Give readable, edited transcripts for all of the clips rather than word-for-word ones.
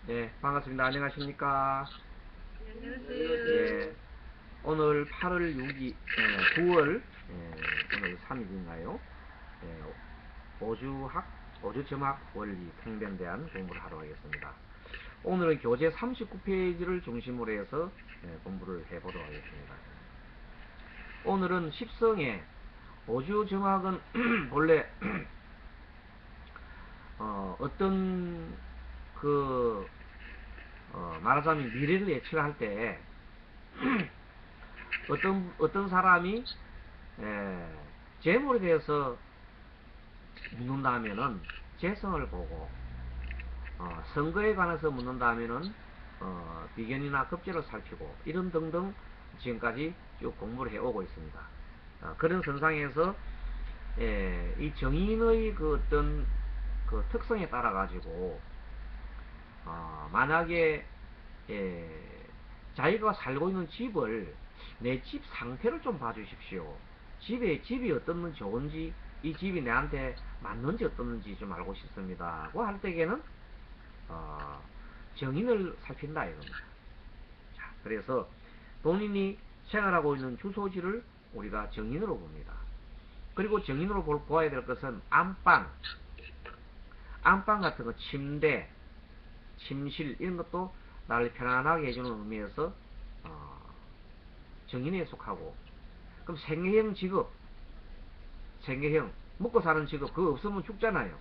네, 반갑습니다. 안녕하십니까? 안녕하세요. 예, 오늘 8월 6일, 9월, 오늘 3일인가요? 오주학, 오주점학 원리 통변 대한 공부를 하러 가겠습니다. 오늘은 교재 39페이지를 중심으로 해서 공부를 해보도록 하겠습니다. 오늘은 십성의 오주점학은 본래 어떤 그 말하자면 미래를 예측할 때 어떤 사람이 재물에 대해서 묻는다 하면은 재성을 보고 선거에 관해서 묻는다 하면은 비견이나 급제를 살피고 이런 등등 지금까지 쭉 공부를 해오고 있습니다. 그런 선상에서 이 정인의 그 어떤 그 특성에 따라 가지고 만약에 자기가 살고 있는 집을 내 집 상태를 좀 봐주십시오. 집이 어떻는지 좋은지 이 집이 내한테 맞는지 어떻는지 좀 알고 싶습니다. 고 할 때에는 어, 정인을 살핀다 이겁니다. 자, 그래서 본인이 생활하고 있는 주소지를 우리가 정인으로 봅니다. 그리고 정인으로 보아야 될 것은 안방 같은 거, 침대, 침실 이런 것도 나를 편안하게 해주는 의미에서 어, 정인에 속하고, 그럼 생계형 직업, 생계형 먹고 사는 직업 그거 없으면 죽잖아요.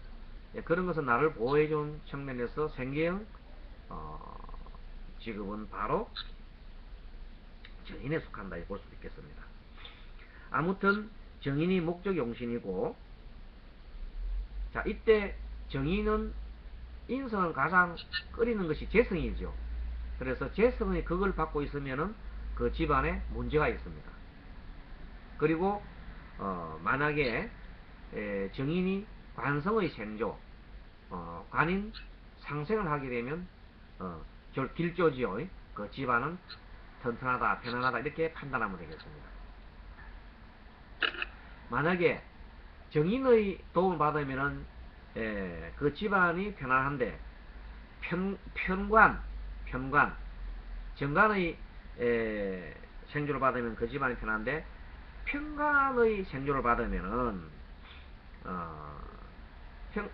그런 것은 나를 보호해주는 측면에서 생계형 어, 직업은 바로 정인에 속한다 볼 수 있겠습니다. 아무튼 정인이 목적 용신이고, 자 이때 정인은 인성을 가장 끓이는 것이 재성이죠. 그래서 재성의 극을 받고 있으면은 그 집안에 문제가 있습니다. 그리고 만약에 정인이 관성의 생조, 관인 상생을 하게 되면 길조지요. 그 집안은 튼튼하다, 편안하다 이렇게 판단하면 되겠습니다. 만약에 정인의 도움을 받으면은 그 집안이 편안한데 편관 정관의 생조를 받으면 그 집안이 편한데 편관의 생조를 받으면은 어,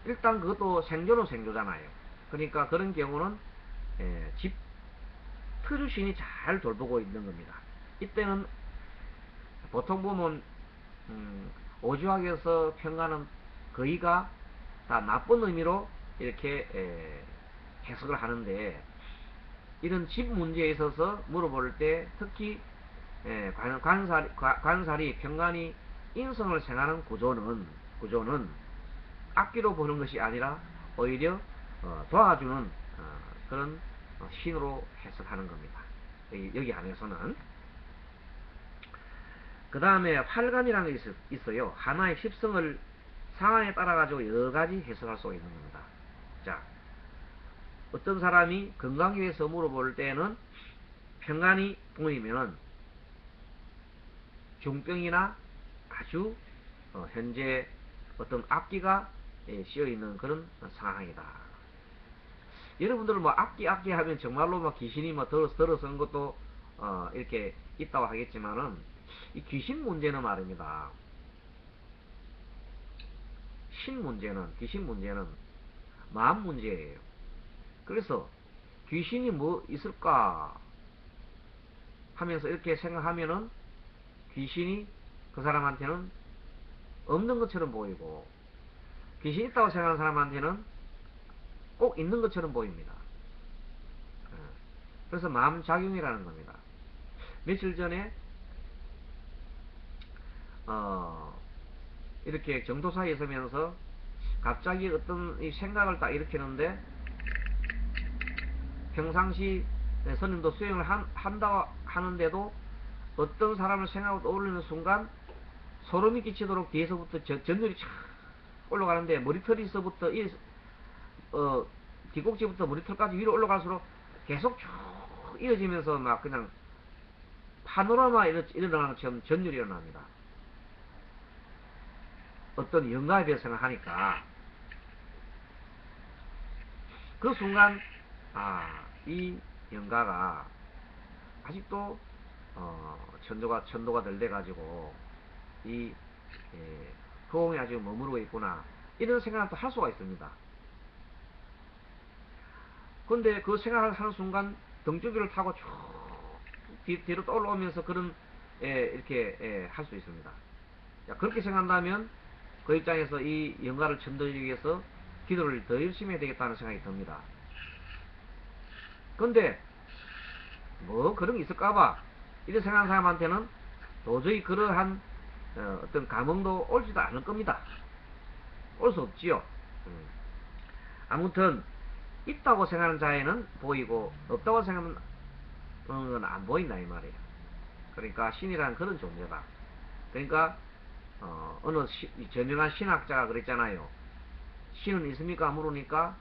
일단 그것도 생조는 생조잖아요. 그러니까 그런 경우는 집 터주신이 잘 돌보고 있는 겁니다. 이때는 보통 보면 오주학에서 평가는 거의가 다 나쁜 의미로 이렇게 해석을 하는데, 이런 집 문제에 있어서 물어볼 때 특히 관살이 평간이 인성을 생하는 구조는 악기로 보는 것이 아니라 오히려 도와주는 그런 신으로 해석하는 겁니다. 여기 안에서는 그 다음에 활간이라는 게 있어요. 하나의 십성을 상황에 따라 가지고 여러 가지 해석할 수가 있는 겁니다. 자, 어떤 사람이 건강에 대해서 물어볼 때는 평간이 보이면은 중병이나 아주 현재 어떤 악기가 씌어 있는 그런 상황이다. 여러분들은 뭐 악기 하면 정말로 막 귀신이 뭐 들어서는 것도 이렇게 있다고 하겠지만은 이 귀신 문제는 말입니다. 귀신 문제는 마음 문제예요. 그래서 귀신이 뭐 있을까 하면서 이렇게 생각하면은 귀신이 그 사람한테는 없는 것처럼 보이고, 귀신이 있다고 생각하는 사람한테는 꼭 있는 것처럼 보입니다. 그래서 마음작용이라는 겁니다. 며칠 전에 어, 이렇게 정도사에 있으면서 갑자기 어떤 이 생각을 딱 일으키는데, 평상시 스님도 수행을 한다고 하는데도 어떤 사람을 생각하고 떠올리는 순간 소름이 끼치도록 뒤에서부터 전율이 촥 올라가는데, 머리털에서부터 뒤꼭지부터 머리털까지 위로 올라갈수록 계속 쭉 이어지면서 막 그냥 파노라마 일어나는 것처럼 전율이 일어납니다. 어떤 영감에 대해서 생각하니까 그 순간 이 영가가 아직도 천도가 덜 돼가지고 이 허공에 아직 머무르고 있구나, 이런 생각을 또 할 수가 있습니다. 근데 그 생각을 하는 순간 등줄기를 타고 쭉 뒤로 또 올라오면서 그런 이렇게 할 수 있습니다. 자, 그렇게 생각한다면 그 입장에서 이 영가를 천도하기 위해서 기도를 더 열심히 해야 되겠다는 생각이 듭니다. 근데 뭐 그런 게 있을까봐 이렇게 생각하는 사람한테는 도저히 그러한 어떤 감흥도 올지도 않을 겁니다. 올 수 없지요. 아무튼 있다고 생각하는 자에는 보이고 없다고 생각하는 건 안 보인다 이 말이에요. 그러니까 신이란 그런 존재다. 그러니까 어느 저명한 신학자가 그랬잖아요. 신은 있습니까? 물으니까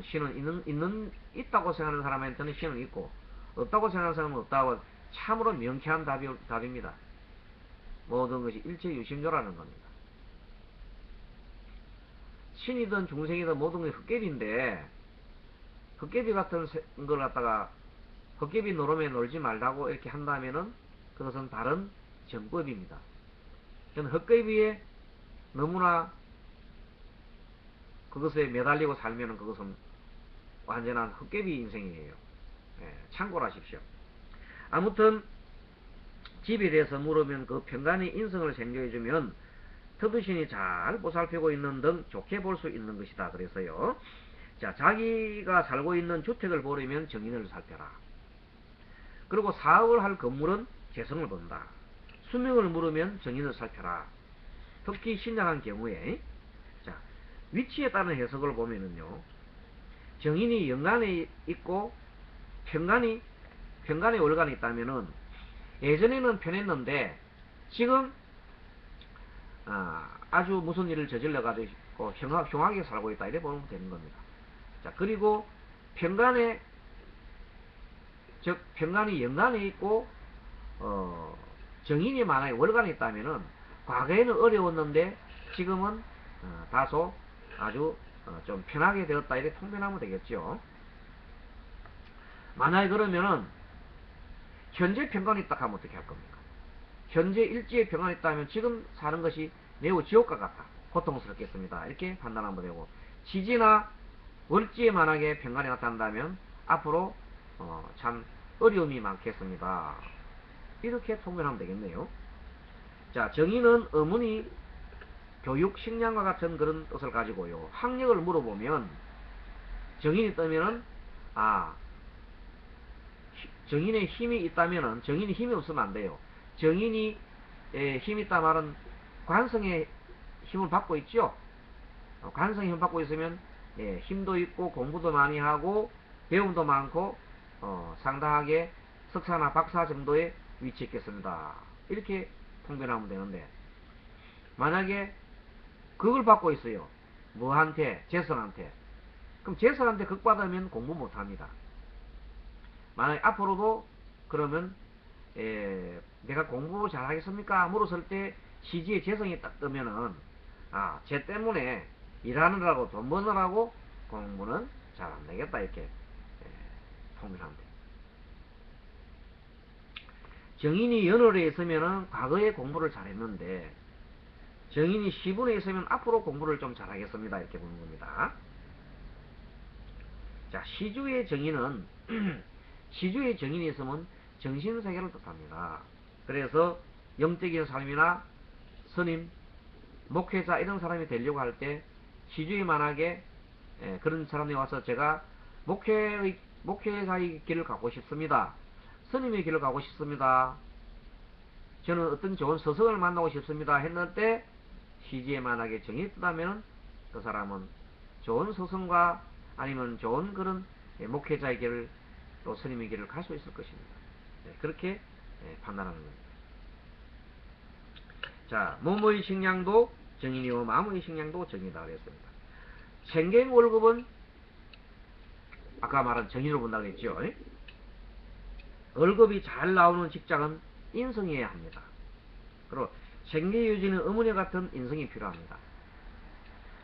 신은 있다고 생각하는 사람한테는 신은 있고 없다고 생각하는 사람은 없다고. 참으로 명쾌한 답입니다. 모든 것이 일체유심조라는 겁니다. 신이든 중생이든 모든 것이 헛개비인데, 헛개비 같은 걸 갖다가 헛개비 노름에 놀지 말라고 이렇게 한다면은 그것은 다른 정법입니다. 저는 헛개비에 너무나 그것에 매달리고 살면은 그것은 완전한 헛개비 인생이에요. 참고를 하십시오. 아무튼 집에 대해서 물으면 그 평간의 인성을 생겨해주면 터두신이 잘 보살피고 있는 등 좋게 볼 수 있는 것이다. 그래서요, 자, 자기가 살고 있는 주택을 보려면 정인을 살펴라. 그리고 사업을 할 건물은 재성을 본다. 수명을 물으면 정인을 살펴라. 특히 신장한 경우에, 자, 위치에 따른 해석을 보면은요, 정인이 연간에 있고 편간에 월간에 있다면은 예전에는 편했는데 지금 아주 무슨 일을 저질러 가지고 흉하게 살고 있다, 이래 보면 되는 겁니다. 자, 그리고 편간이 연간에 있고 정인이 만약에 월간에 있다면은 과거에는 어려웠는데 지금은 다소 아주 좀 편하게 되었다, 이렇게 통변하면 되겠죠. 만약에 그러면은 현재 평간이 있다 하면 어떻게 할 겁니까? 현재 일지에 평간이 있다면 지금 사는 것이 매우 지옥과 같다, 고통스럽겠습니다, 이렇게 판단하면 되고, 지지나 월지에 만약에 평간이 나타난다면 앞으로 참 어려움이 많겠습니다, 이렇게 통변하면 되겠네요. 자, 정의는 어머니 교육, 식량과 같은 그런 뜻을 가지고요, 학력을 물어보면 정인이 뜨면은 정인의 힘이 있다면은, 정인이 힘이 없으면 안 돼요. 정인이 힘이 있다 말은 관성의 힘을 받고 있죠. 관성의 힘을 받고 있으면 힘도 있고 공부도 많이 하고 배움도 많고 상당하게 석사나 박사 정도의 위치에 있겠습니다, 이렇게 통변하면 되는데, 만약에 그걸 받고 있어요. 뭐한테? 재성한테. 그럼 재성한테 극 받으면 공부 못합니다. 만약에 앞으로도 그러면 내가 공부 잘하겠습니까? 물었을 때 시지의 재성이 딱 뜨면은 쟤 때문에 일하느라고 돈 버느라고 공부는 잘 안되겠다, 이렇게 통변하면 돼. 정인이 연월에 있으면은 과거에 공부를 잘했는데 정인이 시분에 있으면 앞으로 공부를 좀 잘하겠습니다, 이렇게 보는 겁니다. 자, 시주의 정인은 시주의 정인이 있으면 정신세계를 뜻합니다. 그래서 영적인 삶이나 스님, 목회자 이런 사람이 되려고 할 때 시주에 만약에 그런 사람이 와서 제가 목회자의 길을 가고 싶습니다, 스님의 길을 가고 싶습니다, 저는 어떤 좋은 스승을 만나고 싶습니다 했는데 시지에 만약에 정이 뜨다면 그 사람은 좋은 스승과 아니면 좋은 그런 목회자의 길을, 또 스님의 길을 갈 수 있을 것입니다. 그렇게 판단하는 겁니다. 자, 몸의 식량도 정인이요 마음의 식량도 정이다 그랬습니다. 생계월급은 아까 말한 정인으로 본다고 했죠. 월급이 잘 나오는 직장은 인성이어야 합니다. 그리고 생계유지는 어머니 같은 인성이 필요합니다.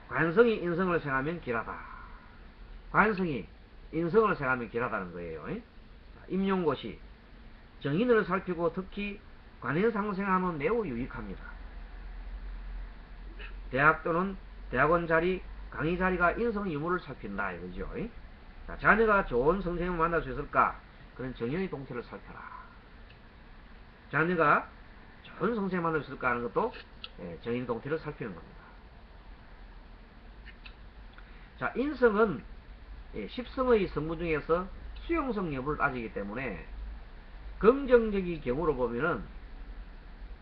관성이 인성을 생하면 길하다. 관성이 인성을 생각하면 길하다는 거예요. 임용고시 정인을 살피고 특히 관인상생하면 매우 유익합니다. 대학 또는 대학원 자리, 강의 자리가 인성 유무를 살핀다 이거죠. 자, 자녀가 좋은 선생님을 만날 수 있을까? 그런 정인의 동태를 살펴라. 자녀가 좋은 선생님을 만날 수 있을까 하는 것도 정인의 동태를 살피는 겁니다. 자, 인성은 십성의 성분 중에서 수용성 여부를 따지기 때문에 긍정적인 경우로 보면은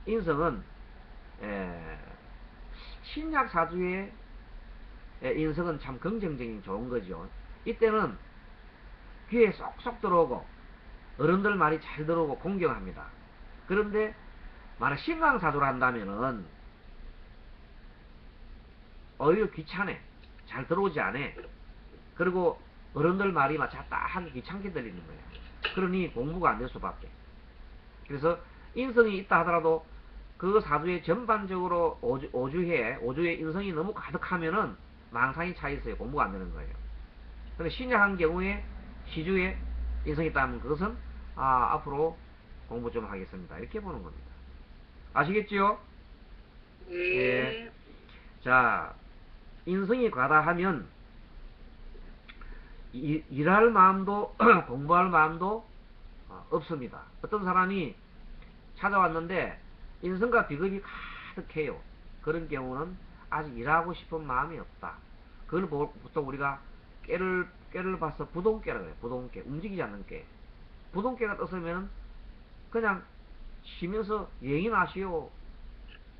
인성은 신약사주의 인성은 참 긍정적인 좋은 거죠. 이때는 귀에 쏙쏙 들어오고 어른들 말이 잘 들어오고 공경합니다. 그런데 만약 신강사주를 한다면은 오히려 귀찮아. 잘 들어오지 않아. 그리고 어른들 말이 막 잡다하게 귀찮게 들리는 거예요. 그러니 공부가 안 될 수밖에. 그래서 인성이 있다 하더라도 그 사주에 전반적으로 오주에 인성이 너무 가득하면은 망상이 차 있어요. 공부가 안 되는 거예요. 근데 신약한 경우에 시주에 인성이 있다면 그것은 앞으로 공부 좀 하겠습니다. 이렇게 보는 겁니다. 아시겠지요? 예. 자, 인성이 과다하면 일할 마음도 공부할 마음도 없습니다. 어떤 사람이 찾아왔는데 인성과 비겁이 가득해요. 그런 경우는 아직 일하고 싶은 마음이 없다. 그걸 보통 우리가 깨를 봐서 부동깨라고 해요. 부동깨. 움직이지 않는 깨. 부동깨가 떴으면 그냥 쉬면서 여행이나 하시오.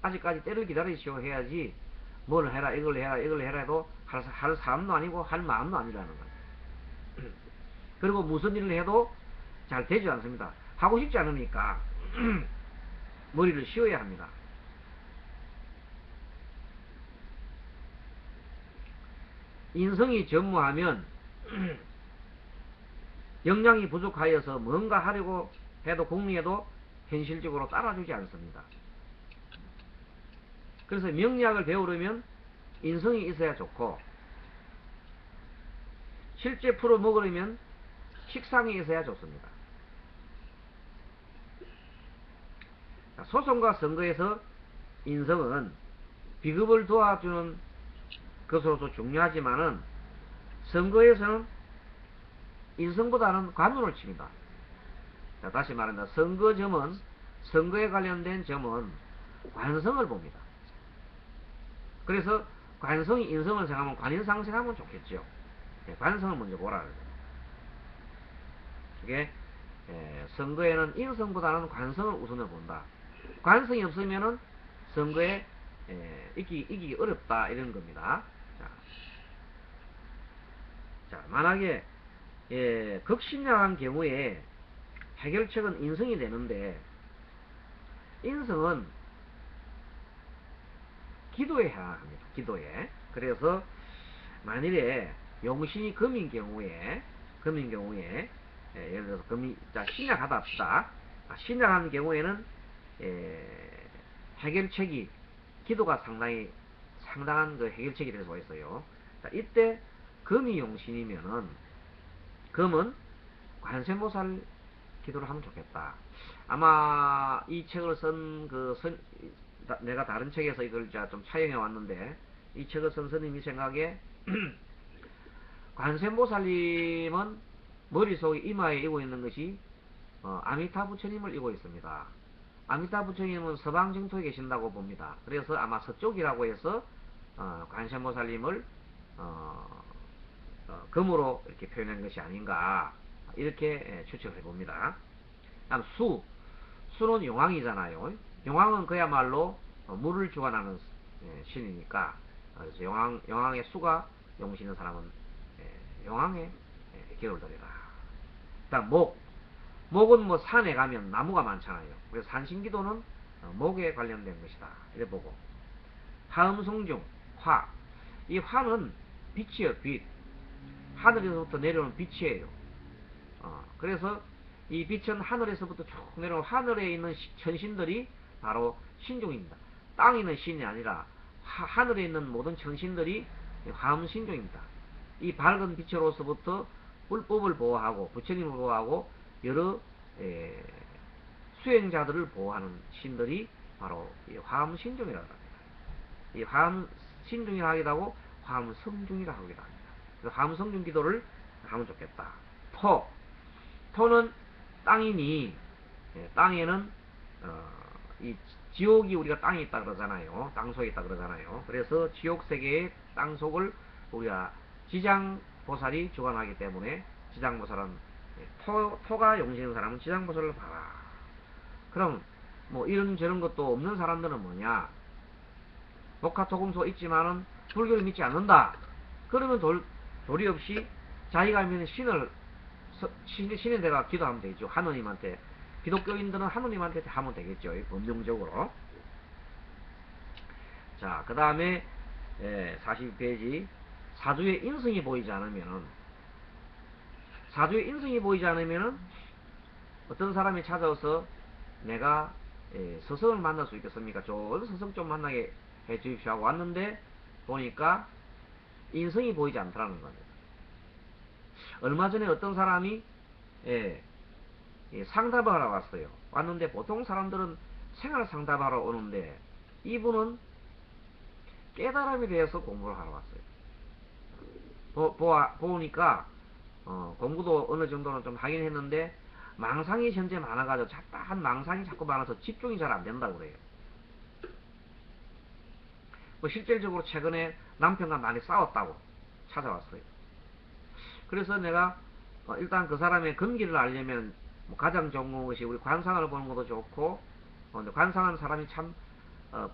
아직까지 때를 기다리시오 해야지 뭘 해라 이걸 해라 이걸 해라 해도 할 사람도 아니고 할 마음도 아니라는 거예요. 그리고 무슨 일을 해도 잘 되지 않습니다. 하고 싶지 않으니까 머리를 쉬어야 합니다. 인성이 전무하면 역량이 부족하여서 뭔가 하려고 해도 궁리해도 현실적으로 따라주지 않습니다. 그래서 명리학을 배우려면 인성이 있어야 좋고 실제 풀어 먹으려면 식상이 있어야 좋습니다. 소송과 선거에서 인성은 비급을 도와주는 것으로서 중요하지만은 선거에서는 인성보다는 관운을 칩니다. 자, 다시 말한다. 선거에 관련된 점은 관성을 봅니다. 그래서 관성이 인성을 생각하면 관인상생하면 좋겠죠. 관성을 먼저 보라. 이게 선거에는 인성보다는 관성을 우선을 본다. 관성이 없으면은 선거에 이기기 어렵다 이런 겁니다. 자, 만약에 극신약한 경우에 해결책은 인성이 되는데 인성은 기도해야 합니다. 기도에. 그래서 만일에 용신이 금인 경우에 예를 들어서 자, 신약하다 합시다. 신약한 경우에는 해결책이 기도가 상당한 그 해결책이 될 수가 있어요. 자, 이때 금이 용신이면은 금은 관세모살 기도를 하면 좋겠다. 아마 이 책을 내가 다른 책에서 이걸 좀 차용해 왔는데 이 책을 쓴 스님이 생각에 관세모살님은 머릿속에 이마에 이고 있는 것이 아미타 부처님을 이고 있습니다. 아미타 부처님은 서방 정토에 계신다고 봅니다. 그래서 아마 서쪽이라고 해서 관세모살님을 금으로 이렇게 표현한 것이 아닌가 이렇게 추측을 해봅니다. 다음 수는 용왕이잖아요. 용왕은 그야말로 물을 주관하는 신이니까 그래서 용왕의 수가 용신인 사람은 용왕에 기도를 드리라. 다음 목은 뭐 산에 가면 나무가 많잖아요. 그래서 산신기도는 목에 관련된 것이다 이래 보고, 화음성중 이 화는 빛이에요. 빛. 하늘에서부터 내려오는 빛이에요. 그래서 이 빛은 하늘에서부터 쭉 내려오는 하늘에 있는 천신들이 바로 신종입니다. 땅에 있는 신이 아니라 하늘에 있는 모든 천신들이 화음신종입니다. 이 밝은 빛으로서부터 율법을 보호하고 부처님을 보호하고 여러 에, 수행자들을 보호하는 신들이 바로 이 화엄신중이라고 합니다. 이 화엄신중이라 하기도 하고 화엄성중이라 하기도 합니다. 그래서 화엄성중 기도를 하면 좋겠다. 토는 땅이니 땅에는 이 지옥이 우리가 땅에 있다 그러잖아요. 땅속에 있다 그러잖아요. 그래서 지옥 세계의 땅속을 우리가 지장보살이 주관하기 때문에 지장보살은 토가 용신인 사람은 지장보살을 봐라. 그럼 뭐 이런저런 것도 없는 사람들은 뭐냐? 목화토금소 있지만은 불교를 믿지 않는다. 그러면 도리 없이 자기가 믿는 신의 데가 기도하면 되죠. 하느님한테. 기독교인들은 하느님한테 하면 되겠죠. 본능적으로. 자, 그 다음에 42페이지 사주의 인성이 보이지 않으면은 어떤 사람이 찾아와서 내가 스승을 만날 수 있겠습니까? 좋은 스승 좀 만나게 해 주십시오 하고 왔는데 보니까 인성이 보이지 않더라는 겁니다. 얼마 전에 어떤 사람이 상담을 하러 왔어요. 왔는데 보통 사람들은 생활 상담하러 오는데 이분은 깨달음에 대해서 공부를 하러 왔어요. 보니까 공부도 어느 정도는 좀 하긴 했는데 망상이 현재 많아가지고 잡다한 망상이 자꾸 많아서 집중이 잘 안 된다고 그래요. 실질적으로 최근에 남편과 많이 싸웠다고 찾아왔어요. 그래서 내가 일단 그 사람의 근기를 알려면 가장 좋은 것이 우리 관상을 보는 것도 좋고 근데 관상하는 사람이 참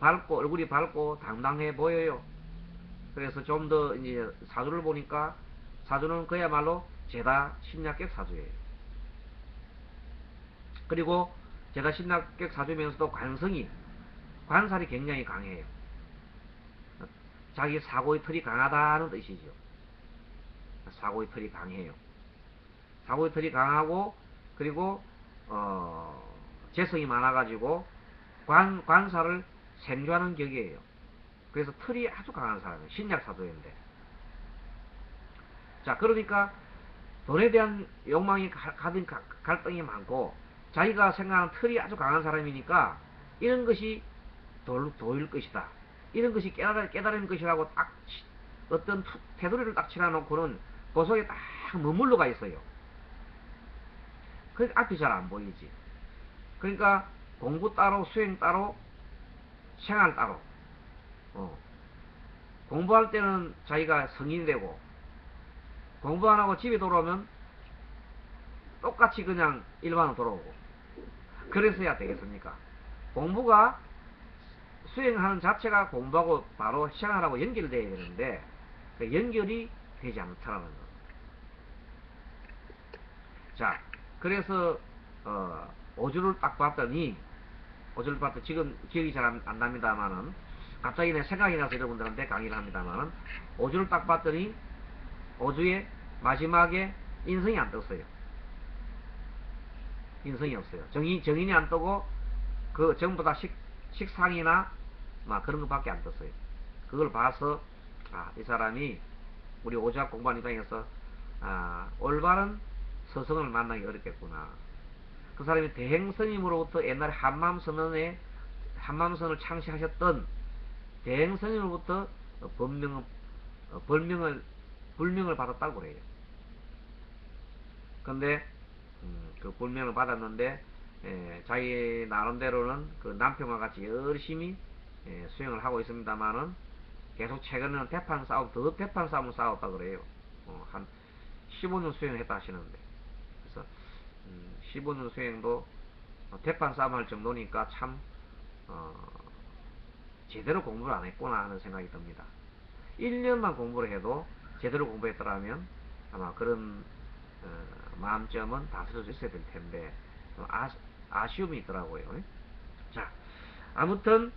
밝고 얼굴이 밝고 당당해 보여요. 그래서 좀 더 이제 사주를 보니까 사주는 그야말로 제다 심리학격 사주예요. 그리고 제다 심리학격 사주면서도 관살이 굉장히 강해요. 자기 사고의 틀이 강하다는 뜻이죠. 사고의 틀이 강해요. 사고의 틀이 강하고 그리고 재성이 많아가지고 관사를 생존하는 격이에요. 그래서 틀이 아주 강한 사람이에요. 신약사조인데. 자, 그러니까 돈에 대한 욕망이 가진 갈등이 많고 자기가 생각하는 틀이 아주 강한 사람이니까 이런 것이 도일 것이다. 이런 것이 깨달은 것이라고 딱 어떤 테두리를 딱 치러놓고는 그 속에 딱 머물러 가 있어요. 그 앞이 잘 안 보이지. 그러니까 공부 따로 수행 따로 생활 따로 공부할 때는 자기가 성인이 되고 공부 안 하고 집에 돌아오면 똑같이 그냥 일반으로 돌아오고 그래서야 되겠습니까? 공부가 수행하는 자체가 공부하고 바로 생활하고 연결되어야 되는데 그 연결이 되지 않더라는 거. 자, 그래서 오주를 딱 봤더니 지금 기억이 잘 안 납니다만은 갑자기 내 생각이 나서 여러분들한테 강의를 합니다만은 오주를 딱 봤더니 오주의 마지막에 인성이 안 떴어요. 인성이 없어요. 정인이 안 뜨고 그 전부 다 식상이나 막 그런 것밖에 안 떴어요. 그걸 봐서 이 사람이 우리 오주학 공부하는 입장에서 올바른 스승을 만나기 어렵겠구나. 그 사람이 대행스님으로부터 옛날에 한맘선을 창시하셨던 대행스님으로부터 불명을 받았다고 그래요. 근데 그 불명을 받았는데 자기 나름대로는 그 남편과 같이 열심히 수행을 하고 있습니다만은 계속 최근에는 대판 싸움을 싸웠다 그래요. 한 15년 수행을 했다 하시는데 그래서 15년 수행도 대판 싸움을 할 정도니까 참 제대로 공부를 안 했구나 하는 생각이 듭니다. 1년만 공부를 해도 제대로 공부했더라면 아마 그런 마음점은 다스릴 수 있어야 될 텐데 아쉬움이 있더라고요. 자, 아무튼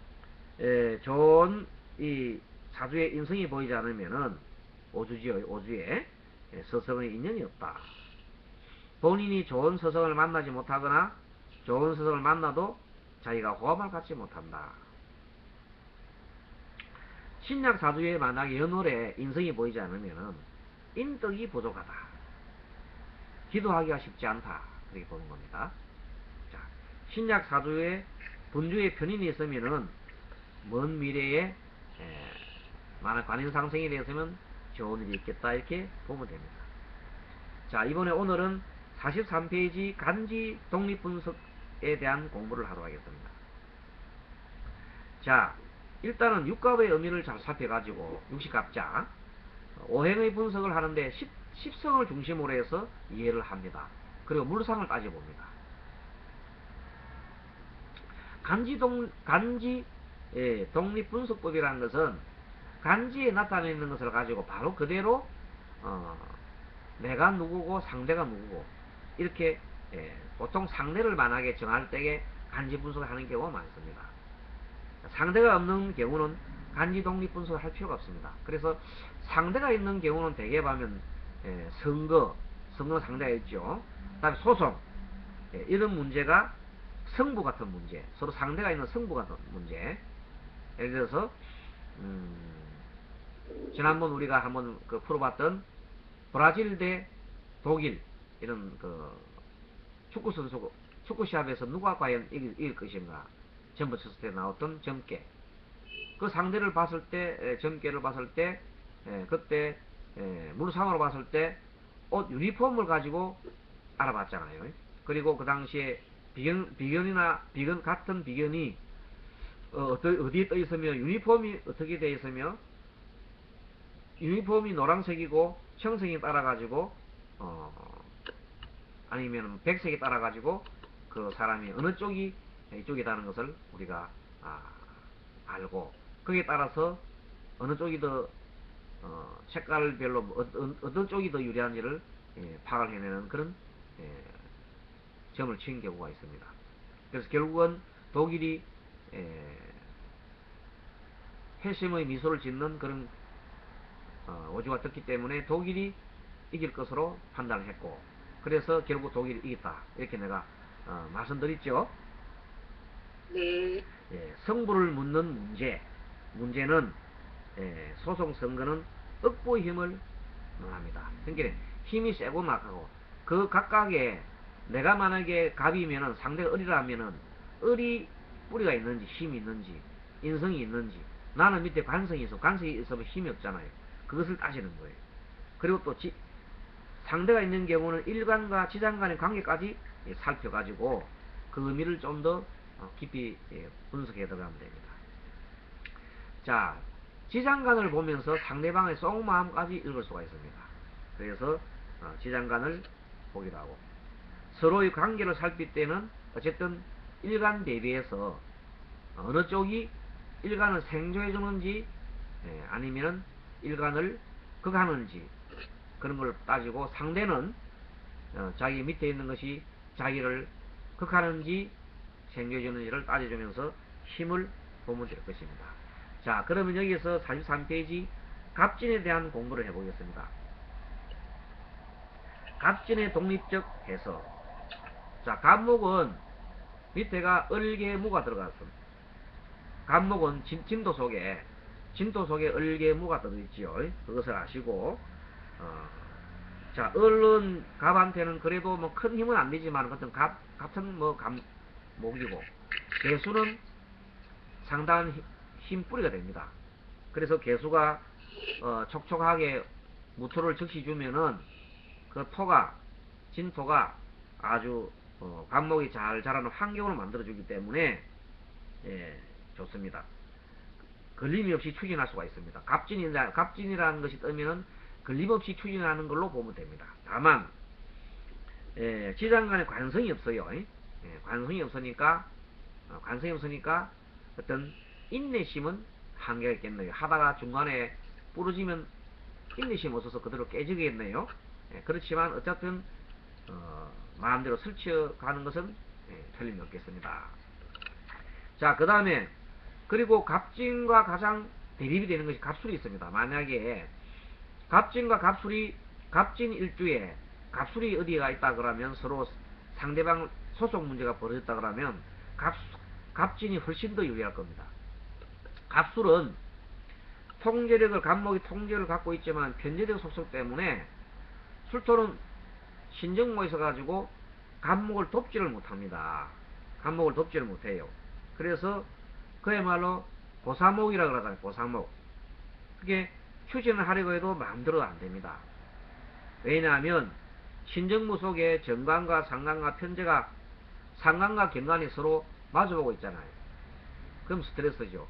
좋은 이 사주의 인성이 보이지 않으면은 오주에 서성의 인연이 없다. 본인이 좋은 서성을 만나지 못하거나 좋은 서성을 만나도 자기가 호감을 갖지 못한다. 신약사주에 만약에 연월에 인성이 보이지 않으면은 인덕이 부족하다. 기도하기가 쉽지 않다. 그렇게 보는 겁니다. 자, 신약 사주에 분주의 편인이 있으면은 먼 미래에 만약 관인상생이 되었으면 좋은 일이 있겠다 이렇게 보면 됩니다. 자, 이번에 오늘은 43페이지 간지 독립분석에 대한 공부를 하도록 하겠습니다. 자, 일단은 육갑의 의미를 잘 살펴가지고 육식갑자 오행의 분석을 하는데 10성을 중심으로 해서 이해를 합니다. 그리고 물상을 따져봅니다. 간지 독립분석법이라는 것은 간지에 나타나 있는 것을 가지고 바로 그대로 내가 누구고 상대가 누구고 이렇게 보통 상대를 만약에 정할 때에 간지 분석을 하는 경우가 많습니다. 상대가 없는 경우는 간지 독립 분석을 할 필요가 없습니다. 그래서 상대가 있는 경우는 대개 보면 선거 상대가 있죠. 그 다음에 소송 이런 문제가 성부 같은 문제, 서로 상대가 있는 성부 같은 문제. 예를 들어서 지난번 우리가 한번 풀어봤던 브라질 대 독일 이런 축구 선수 축구 시합에서 누가 과연 이길 것인가 전부 쳤을 때 나왔던 점괘. 그 상대를 봤을 때 점괘를 봤을 때 그때 물상으로 봤을 때 옷 유니폼을 가지고 알아봤잖아요. 그리고 그 당시에 같은 비견이 어디에 떠 있으며 유니폼이 어떻게 되어 있으며 유니폼이 노란색이고 청색이 따라 가지고 아니면 백색이 따라 가지고 그 사람이 어느 쪽이 이쪽이라는 것을 우리가 알고 거기에 따라서 어느 쪽이 더 색깔별로 어떤 쪽이 더 유리한지를 파악을 해내는 그런 점을 친 경우가 있습니다. 그래서 결국은 독일이 회심의 미소를 짓는 그런 오주가 떴기 때문에 독일이 이길 것으로 판단을 했고 그래서 결국 독일이 이겼다 이렇게 내가 말씀드렸죠. 네. 성부를 묻는 문제는 소송 선거는 억부의 힘을 논합니다. 그러니까 힘이 세고 약하고 그 각각의 내가 만약에 갑이면은 상대가 을이라면은 을이 뿌리가 있는지 힘이 있는지 인성이 있는지 나는 밑에 관성이 있으면 힘이 없잖아요. 그것을 따지는 거예요. 그리고 또 상대가 있는 경우는 일간과 지장 간의 관계까지 살펴가지고 그 의미를 좀 더 깊이 분석해 들어가면 됩니다. 자, 지장간을 보면서 상대방의 속마음까지 읽을 수가 있습니다. 그래서 지장간을 보기도 하고 서로의 관계를 살필 때는 어쨌든 일간 대비해서 어느 쪽이 일간을 생존해 주는지 아니면 일간을 극하는지 그런 걸 따지고 상대는 자기 밑에 있는 것이 자기를 극하는지 생존해 주는지를 따져주면서 힘을 보면 될 것입니다. 자, 그러면 여기서 43페이지 갑진에 대한 공부를 해보겠습니다. 갑진의 독립적 해석. 자, 갑목은 밑에가 을개무가 들어갔습니다. 갑목은 진도 속에 을개무가 들어있지요. 그것을 아시고 자, 을은 갑한테는 그래도 뭐 큰 힘은 안 되지만 같은 목이고 개수는 상당한 힘 뿌리가 됩니다. 그래서 개수가 촉촉하게 무토를 적시 주면은 그 진토가 아주 갑목이 잘 자라는 환경을 만들어 주기 때문에 좋습니다. 걸림이 없이 추진할 수가 있습니다. 갑진이라는 것이 뜨면은 걸림없이 추진하는 걸로 보면 됩니다. 다만 지장간에 관성이 없어요. 관성이 없으니까 어떤 인내심은 한계가 있겠네요. 하다가 중간에 부러지면 인내심 없어서 그대로 깨지겠네요. 그렇지만 어쨌든 마음대로 설쳐가는 것은 틀림이 없겠습니다. 자, 그 다음에 그리고 갑진과 가장 대립이 되는 것이 갑술이 있습니다. 만약에 갑진과 갑진 일주에 갑술이 어디가 있다 그러면 서로 상대방 소속 문제가 벌어졌다 그러면 갑진이 훨씬 더 유리할 겁니다. 갑술은 갑목이 통제력을 갖고 있지만 편제적 속성 때문에 술토는 신정모에 있어가지고 갑목을 돕지를 못합니다. 갑목을 돕지를 못해요. 그래서 그야말로 고사목이라 그러잖아요. 고사목. 그게 추진을 하려고 해도 마음대로 안 됩니다. 왜냐하면 신정무 속에 정관과 상관과 편제가 상관과 경관이 서로 마주보고 있잖아요. 그럼 스트레스죠.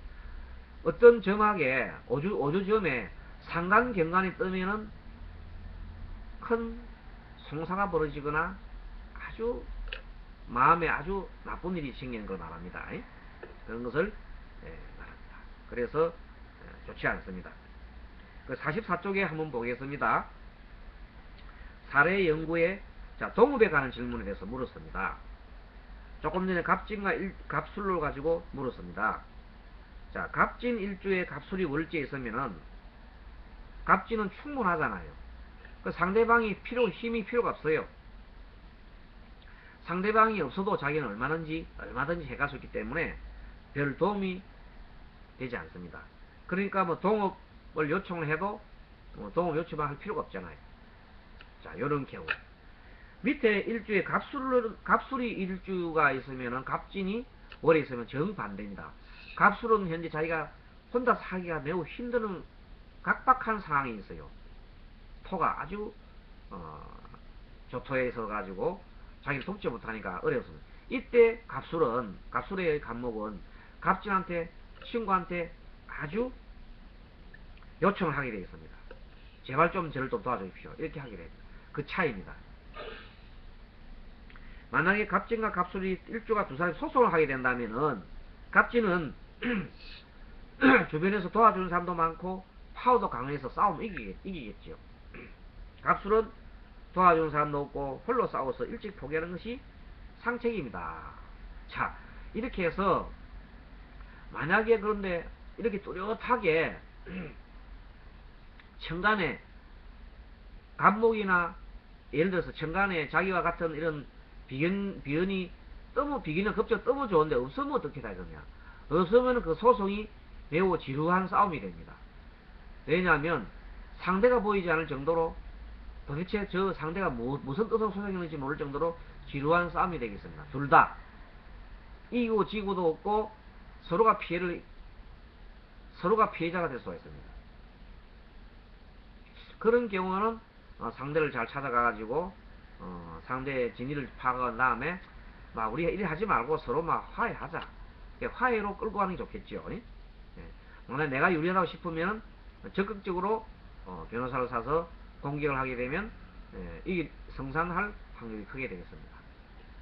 어떤 점학에 오주점에 상관 경관이 뜨면은 큰 송사가 벌어지거나 아주 마음에 아주 나쁜 일이 생기는 걸 말합니다. 그런 것을 말합니다. 그래서 좋지 않습니다. 그 44쪽에 한번 보겠습니다. 사례 연구에 동업에 관한 질문에 대해서 물었습니다. 조금 전에 갑진과 갑술로 가지고 물었습니다. 자, 갑진 일주에 갑술이 월지에 있으면은 갑진은 충분하잖아요. 그 상대방이 힘이 필요가 없어요. 상대방이 없어도 자기는 얼마든지 해갈 수 있기 때문에 별 도움이 되지 않습니다. 그러니까 뭐 동업을 요청을 해도 동업 요청을 할 필요가 없잖아요. 자, 요런 경우. 밑에 일주에 갑술이 일주가 있으면은 갑진이 월에 있으면 정반대입니다. 갑술은 현재 자기가 혼자 살기가 매우 힘든 각박한 상황이 있어요. 토가 아주 조토에 있어 가지고 자기를 돕지 못하니까 어려웠습니다. 이때 갑술의 갑목은 갑진한테, 친구한테 아주 요청을 하게 되어 있습니다. 제발 좀 저를 좀 도와주십시오. 이렇게 하게 됩니다. 그 차이입니다. 만약에 갑진과 갑술이 일주가 두 사람이 소송을 하게 된다면은 갑진은 주변에서 도와주는 사람도 많고 파워도 강해서 싸우면 이기겠죠. 갑술은 도와주는 사람도 없고 홀로 싸워서 일찍 포기하는 것이 상책입니다. 자, 이렇게 해서 만약에 그런데 이렇게 뚜렷하게 천간에 갑목이나 예를 들어서 천간에 자기와 같은 이런 비견이 비견은 급적 너무 좋은데 없으면 어떻게 되느냐. 없으면 그 소송이 매우 지루한 싸움이 됩니다. 왜냐하면 상대가 보이지 않을 정도로 도대체 저 상대가 무슨 뜻으로 소송했는지 모를 정도로 지루한 싸움이 되겠습니다. 둘 다 이기고 지고도 없고 서로가 피해자가 될 수가 있습니다. 그런 경우는 상대를 잘 찾아가가지고 상대의 진위를 파악한 다음에 우리가 이래 하지 말고 서로 화해하자. 화해로 끌고 가는 게 좋겠죠. 만약 내가 유리하다고 싶으면 적극적으로 변호사를 사서 공격을 하게 되면 이게 성산할 확률이 크게 되겠습니다.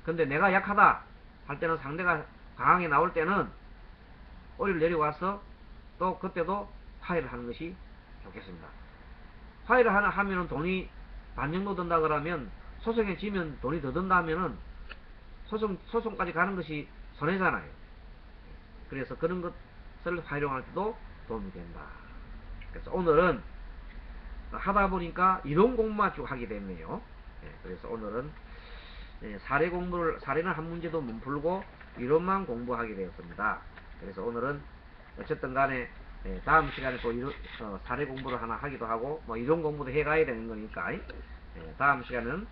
근데 내가 약하다 할 때는 상대가 강하게 나올 때는 오히려 내려와서 또 그때도 화해를 하는 것이 좋겠습니다. 화해를 하면은 돈이 반 정도 든다 그러면 소송에 지면 돈이 더 든다 하면은 소송까지 가는 것이 손해잖아요. 그래서 그런 것을 활용할 때도 도움이 된다. 그래서 오늘은 하다 보니까 이론 공부만 쭉 하게 됐네요. 그래서 오늘은 사례는 한 문제도 못 풀고 이론만 공부하게 되었습니다. 그래서 오늘은 어쨌든 간에 다음 시간에 또 사례 공부를 하나 하기도 하고 이론 공부도 해가야 되는 거니까 다음 시간은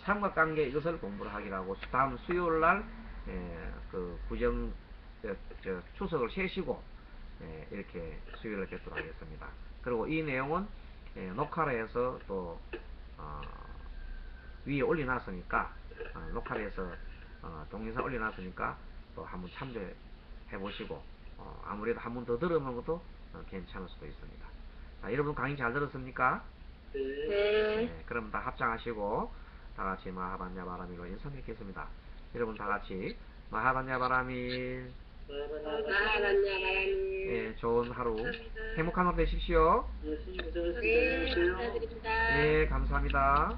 삼각관계 이것을 공부를 하기로 하고 다음 수요일날 그 구정 추석을 세시고 이렇게 수요일에 뵙도록 하겠습니다. 그리고 이 내용은 녹화를 해서 또 위에 올려놨으니까 녹화를 해서 동영상 올려놨으니까 또 한번 참조해 보시고 아무래도 한 번 더 들으면 것도 괜찮을 수도 있습니다. 여러분 강의 잘 들었습니까? 네. 그럼 다 합장하시고 다 같이 마하반야 바라밀로 인사 맺겠습니다. 여러분 다 같이 마하반야 바라밀. 좋은 하루 행복한 하루 되십시오. 네, 감사드립니다. 감사합니다.